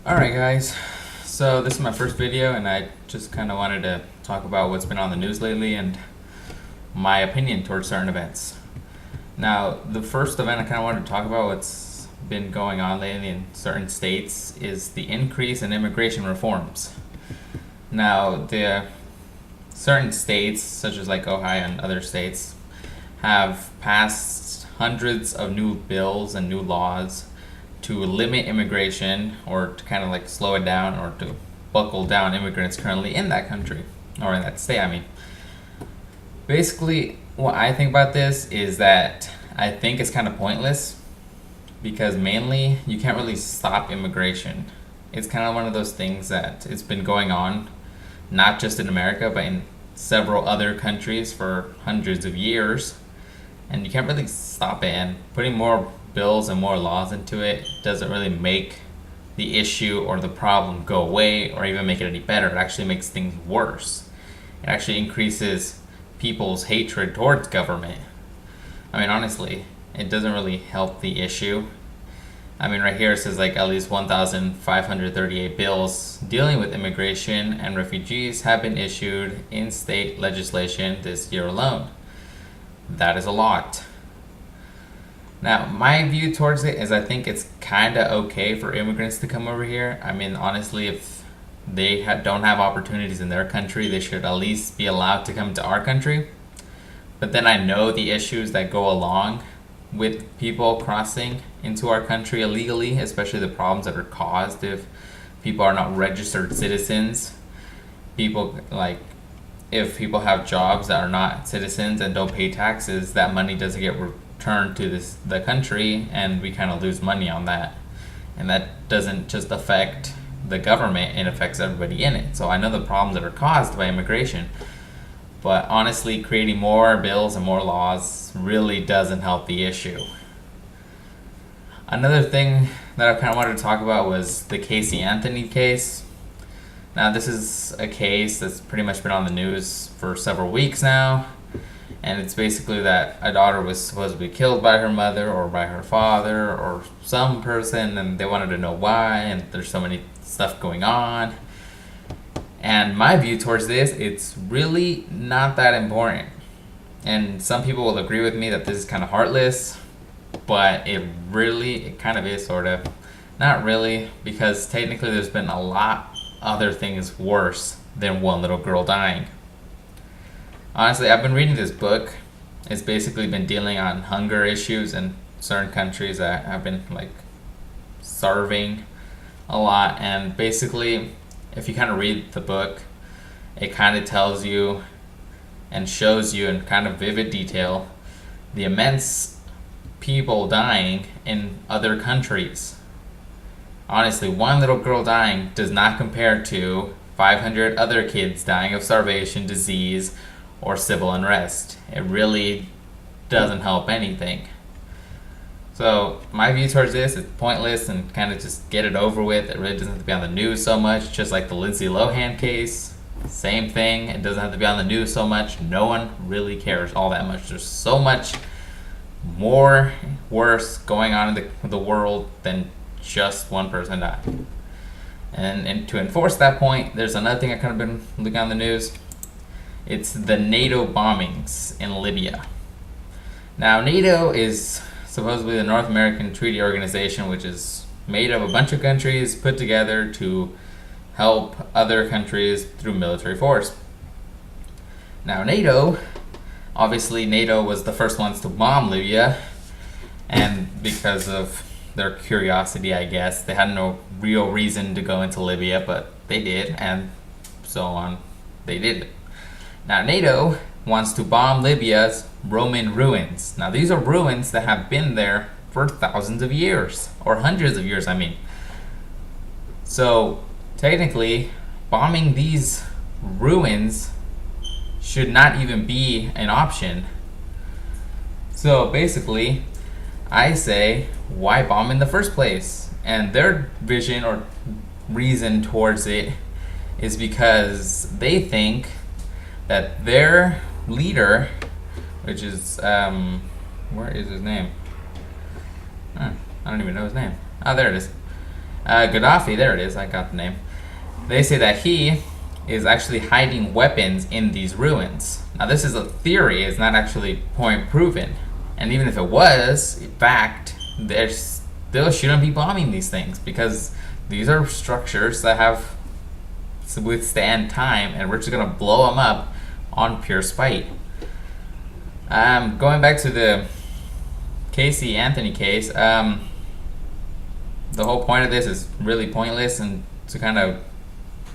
Alright guys, so this is my first video and I just kind of wanted to talk about what's been on the news lately and my opinion towards certain events. Now, the first event I kind of wanted to talk about what's been going on lately in certain states is the increase in immigration reforms. Now, the certain states, such as like Ohio and other states, have passed hundreds of new bills and new laws to limit immigration or to kind of like slow it down or to buckle down immigrants currently in that country or in that state. I mean, basically, what I think about this is that I think it's kind of pointless because mainly you can't really stop immigration. It's kind of one of those things that it's been going on not just in America but in several other countries for hundreds of years, and you can't really stop it, and putting more bills and more laws into it doesn't really make the issue or the problem go away or even make it any better. It actually makes things worse. It actually increases people's hatred towards government. I mean, honestly, it doesn't really help the issue. I mean, right here it says like at least 1,538 bills dealing with immigration and refugees have been issued in state legislation this year alone. That is a lot. Now, my view towards it is I think it's kind of okay for immigrants to come over here. I mean, honestly, if they don't have opportunities in their country, they should at least be allowed to come to our country. But then I know the issues that go along with people crossing into our country illegally, especially the problems that are caused if people are not registered citizens. People like, if people have jobs that are not citizens and don't pay taxes, that money doesn't get returned to the country, and we kind of lose money on that. And that doesn't just affect the government, it affects everybody in it. So I know the problems that are caused by immigration, but honestly, creating more bills and more laws really doesn't help the issue. Another thing that I kind of wanted to talk about was the Casey Anthony case. Now, this is a case that's pretty much been on the news for several weeks now, and it's basically that a daughter was supposed to be killed by her mother or by her father or some person, and they wanted to know why, and there's so many stuff going on. And my view towards this, it's really not that important. And some people will agree with me that this is kind of heartless, but it kind of is, sort of. Not really, because technically there's been a lot other things worse than one little girl dying. Honestly, I've been reading this book. It's basically been dealing on hunger issues in certain countries that have been like starving a lot. And basically, if you kind of read the book, it kind of tells you and shows you in kind of vivid detail the immense people dying in other countries. Honestly, one little girl dying does not compare to 500 other kids dying of starvation, disease, or civil unrest. It really doesn't help anything. So my view towards this is pointless and kind of just get it over with. It really doesn't have to be on the news so much, just like the Lindsay Lohan case. Same thing, it doesn't have to be on the news so much. No one really cares all that much. There's so much more worse going on in the world than just one person died. And to enforce that point, there's another thing I kind of been looking on the news. It's the NATO bombings in Libya. Now, NATO is supposedly the North American Treaty Organization, which is made of a bunch of countries put together to help other countries through military force. Now, obviously NATO was the first ones to bomb Libya, and because of their curiosity, I guess. They had no real reason to go into Libya, but they did, and so on. They did it. Now, NATO wants to bomb Libya's Roman ruins. Now, these are ruins that have been there for thousands of years, or hundreds of years, I mean. So, technically, bombing these ruins should not even be an option. So, basically, I say, why bomb in the first place? And their vision or reason towards it is because they think that their leader, which is, where is his name? I don't even know his name. Oh, there it is. Gaddafi, there it is, I got the name. They say that he is actually hiding weapons in these ruins. Now, this is a theory, it's not actually point proven. And even if it was, in fact, they still shouldn't be bombing these things because these are structures that have to withstand time, and we're just gonna blow them up on pure spite. Going back to the Casey Anthony case, the whole point of this is really pointless, and to kind of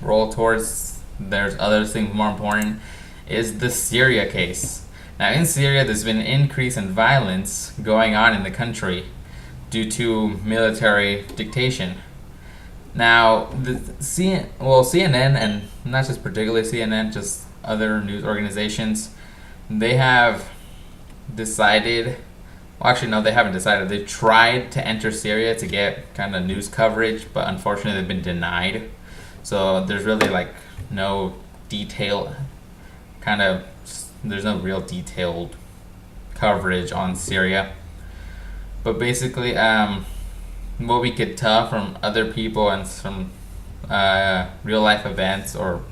roll towards there's other things more important is the Syria case. Now, in Syria, there's been an increase in violence going on in the country due to military dictation. Now, CNN, and not just particularly CNN, just other news organizations, they have decided, well, actually, no, they haven't decided. They tried to enter Syria to get kind of news coverage, but unfortunately, they've been denied. So there's really like no detail, there's no real detailed coverage on Syria. But basically, what we could tell from other people and from real life events or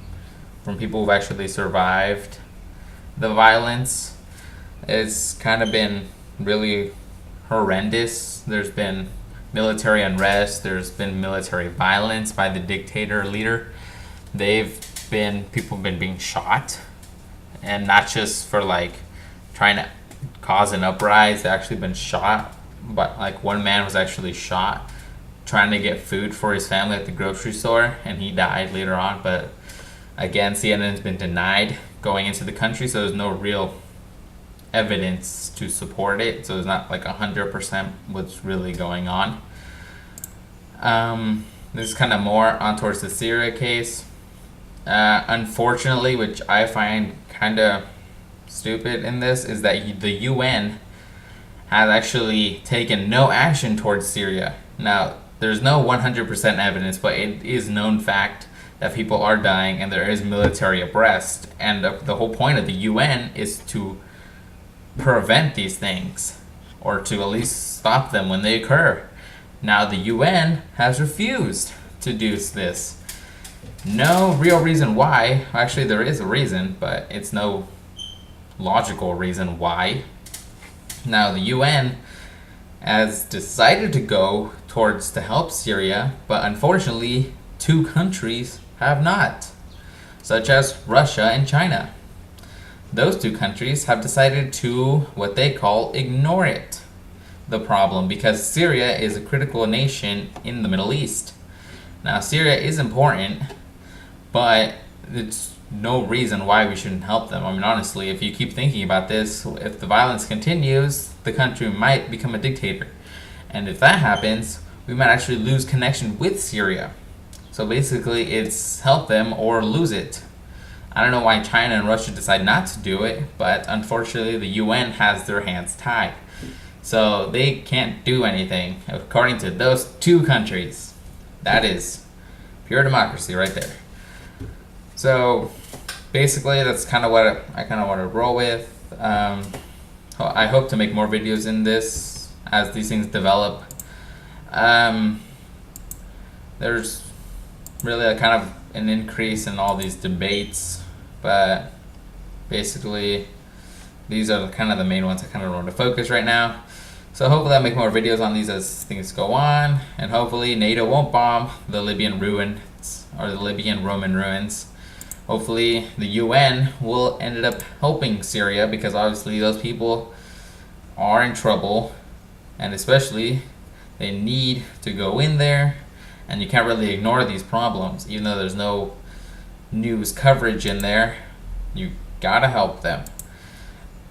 from people who've actually survived the violence, it's kind of been really horrendous. There's been military unrest, there's been military violence by the dictator leader. People have been being shot, and not just for like trying to cause an uprising, they've actually been shot. But like one man was actually shot trying to get food for his family at the grocery store, and he died later on. But again, CNN's been denied going into the country, so there's no real evidence to support it. So it's not like 100% what's really going on. This is kind of more on towards the Syria case. Unfortunately, which I find kind of stupid in this, is that the UN has actually taken no action towards Syria. Now, there's no 100% evidence, but it is known fact that people are dying and there is military arrest. And the whole point of the UN is to prevent these things, or to at least stop them when they occur. Now, the UN has refused to do this. No real reason why. Actually, there is a reason, but it's no logical reason why. Now, the UN has decided to go towards to help Syria, but unfortunately, 2 countries have not, such as Russia and China. Those 2 countries have decided to, what they call, ignore it, the problem, because Syria is a critical nation in the Middle East. Now, Syria is important, but it's no reason why we shouldn't help them. I mean, honestly, if you keep thinking about this, if the violence continues, the country might become a dictator. And if that happens, we might actually lose connection with Syria. So basically, it's help them or lose it. I don't know why China and Russia decide not to do it, but unfortunately, the UN has their hands tied. So they can't do anything, according to those 2 countries. That is pure democracy right there. So basically, that's kind of what I kind of want to roll with. I hope to make more videos in this as these things develop. There's really a kind of an increase in all these debates, but basically these are kind of the main ones I kind of want to focus right now. So hopefully I'll make more videos on these as things go on, and hopefully NATO won't bomb the Libyan ruins or the Libyan Roman ruins. Hopefully the UN will end up helping Syria, because obviously those people are in trouble, and especially they need to go in there, and you can't really ignore these problems. Even though there's no news coverage in there, you gotta help them.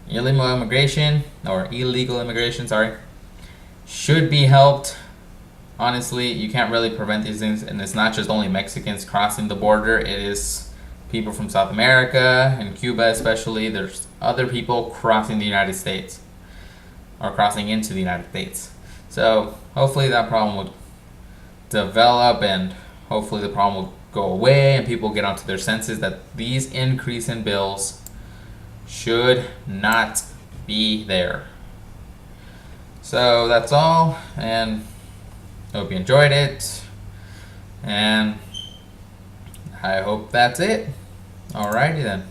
Illegal immigration, should be helped. Honestly, you can't really prevent these things, and it's not just only Mexicans crossing the border, it is people from South America and Cuba especially. There's other people crossing the United States, or crossing into the United States. So hopefully that problem will develop, and hopefully the problem will go away, and people get onto their senses that these increase in bills should not be there. So that's all, and I hope you enjoyed it. And I hope that's it. Alrighty then.